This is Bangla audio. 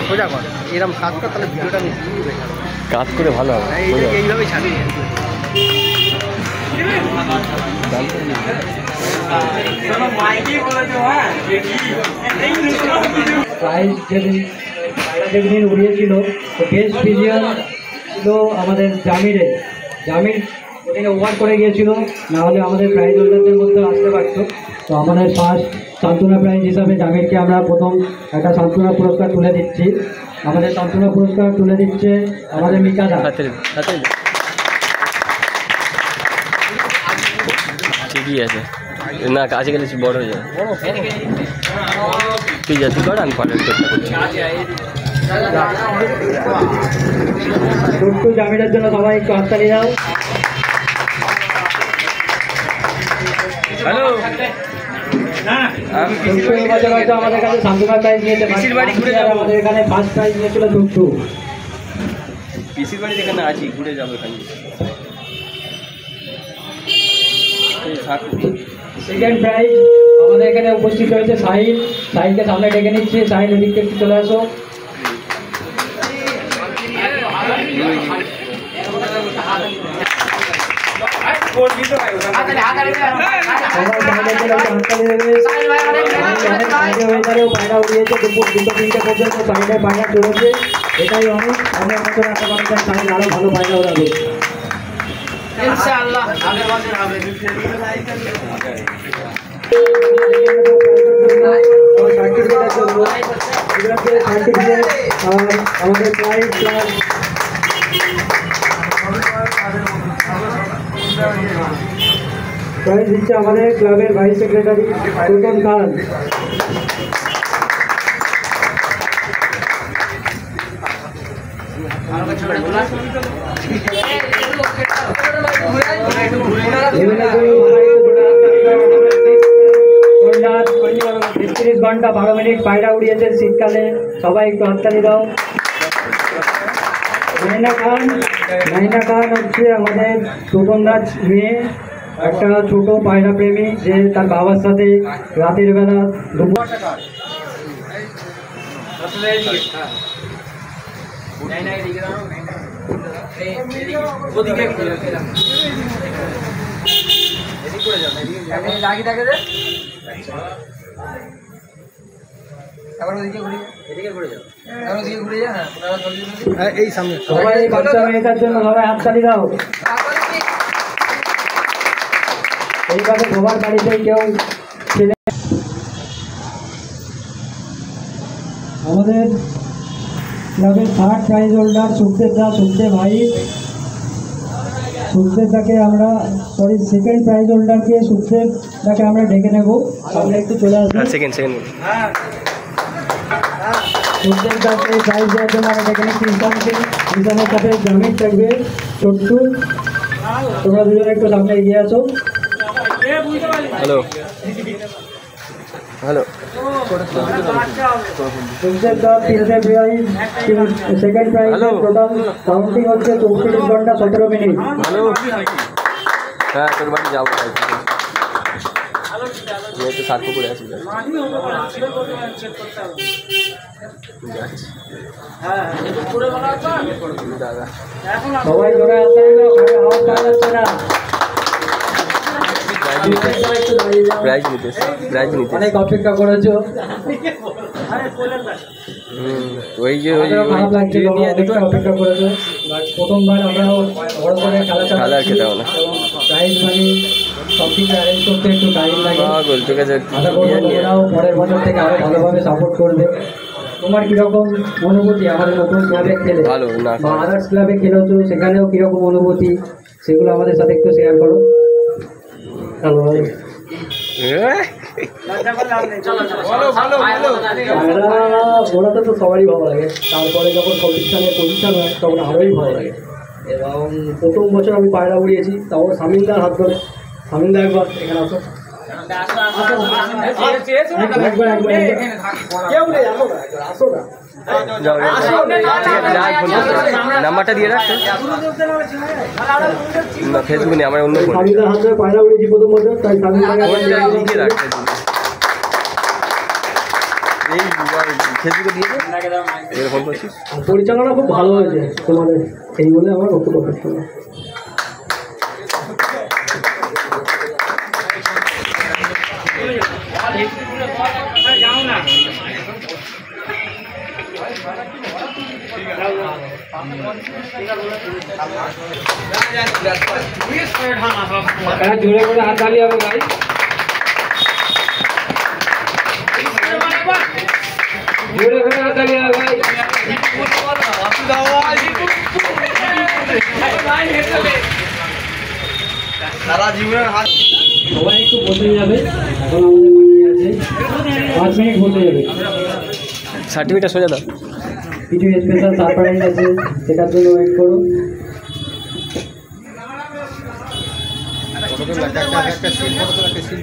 সোজা কর এরকম কাজ কর, তাহলে ভিডিওটা আমি কাজ করে ভালো হবে। এইভাবেই ছাড়ি। প্রাইজ যেদিন উড়িয়েছিল তো বেস্ট ভিজিয়ান ছিল আমাদের জামির ওদিকে ওভার করে গিয়েছিল, নাহলে আমাদের প্রাইজ হোল্ডারদের মধ্যে আসতে পারতো। তো আমাদের ফার্স্ট সান্ত্বনা প্রাইজ হিসাবে জামিরকে আমরা প্রথম একটা সান্ত্বনা পুরস্কার তুলে দিচ্ছি। আমাদের সান্ত্বনা পুরস্কার তুলে দিচ্ছে আমাদের মিকাদা। ঠিকই আছে, না কাছে গেলে বড় হয়ে যায়। তুই যাচ্ছি কর, আমি পরের চেষ্টা করছি। ছোট্ট জামিরের জন্য সবাই একটু হাততালি দাও। হ্যালো, আমাদের কাছে সান্ত্বনা প্রাইজ নিয়েছে, আমাদের এখানে ফার্স্ট প্রাইজ নিয়েছিল ছোট্টু। পিসির বাড়ি যেখানে আছি ঘুরে যাবো এখানে। সেকেন্ড প্রাইজ আমাদের এখানে উপস্থিত হয়েছে সাহিলকে সামনে ডেকে নিচ্ছি। সাহিল এদিকে একটু চলে আসো। পায়রা উড়িয়েছে দুপুর 2-3টে পর্যন্ত সাইডে পায়রা চলেছে, এটাই অনেক। আমরা মতন আশা করা যায় সাইড আরো ভালো পায়রা ওড়াবে ইনশাআল্লাহ। আমাদের প্রাইজ দিচ্ছে আমাদের ক্লাবের ভাইস সেক্রেটারি সুলতান খান। তিরিশ ঘন্টা 12 মিনিট পায়রা উড়িয়েছে শীতকালে, সবাই একটু হাততালি দাও। নাইনা খান হচ্ছে আমাদের ছোটনাথ মেয়ে, একটা ছোট পায়রা প্রেমী যে তার বাবার সাথে রাতের বেলা এই সামনে সবাই বাচ্চা মেয়েটার জন্য সবাই হাততালি দাও। এইভাবে সবার বাড়িতে কেউ ছেলে। আমাদের ক্লাবের থার্ড প্রাইজ হোল্ডার সুখদেবদাকে আমরা সেকেন্ড প্রাইজ হোল্ডারকে সুখদেবদাকে আমরা ডেকে নেব, আমরা একটু চলে আসবো। সুখদেবদাকে প্রাইজ দেওয়ার জন্য আমরা ডেকে নিচ্ছি। ঈশানের সাথে জামির থাকবে, ছোট্টু, তোমরা দুজনে একটু সামনে এগিয়ে আসো। Hello hello, second prize total counting হচ্ছে 34 ঘন্টা 17 মিনিট। হ্যালো, হ্যাঁ তোর বাড়ি যাবো, একটু সার্কো করে আসি। সবাই ধরে আওয়াজ পাওয়া যাচ্ছে না। অনেক অপেক্ষা করেছো, ওই যে খারাপ লাগছে, অপেক্ষা করেছো। প্রথমবার আমরা বড় করে খেলা খেতে হবে না, প্রাইজ মানি সব কিছু অ্যারেঞ্জ করতে একটু টাইম লাগে। পরের বছর থেকে আরো ভালোভাবে সাপোর্ট করবে। তোমার কিরকম অনুভূতি আমাদের নতুন ক্লাবে খেলে, বা আদার্স ক্লাবে খেলেছো সেখানেও কিরকম অনুভূতি, সেগুলো আমাদের সাথে একটু শেয়ার করো। ওড়াতে তো সবারই ভালো লাগে, তারপরে যখন কম্পিটিশানে পজিশন হয় তখন আরোই ভালো লাগে। এবং প্রথম বছর আমি পায়রা উড়িয়েছি, তাও সামিনদার হাত ধরে। সামিনদা একবার এখানে আসো। একবার যাও নাম্বারটা দিয়ে রাখতে না ফেসবুকে নেই আমার অন্য ফোন স্বামীদের হাতে পয়লা উড়েছি প্রথম বছর, তাই লিখে রাখতে এই ফেসবুকে দিয়ে ফোন করছিস। পরিচালনা খুব ভালো হয়েছে তোমাদের, এই বলে আমার বক্তব্য করতে হবে। জোরে করে হাত তালি হবে ভাই, জোরে করে হাত তালি হবে ভাই। সারা জীবনের হাত সবাই একটু বসে যাবে, এখন আমাদের বাকি আছে 5 মিনিট বসে যাবে। সার্টিফিকেটটা সোজা দাও। কিছু স্পেশাল সারপ্রাইজ আছে, সেটার জন্য ওয়েট করো। একটা সিল ফটো একটা সিল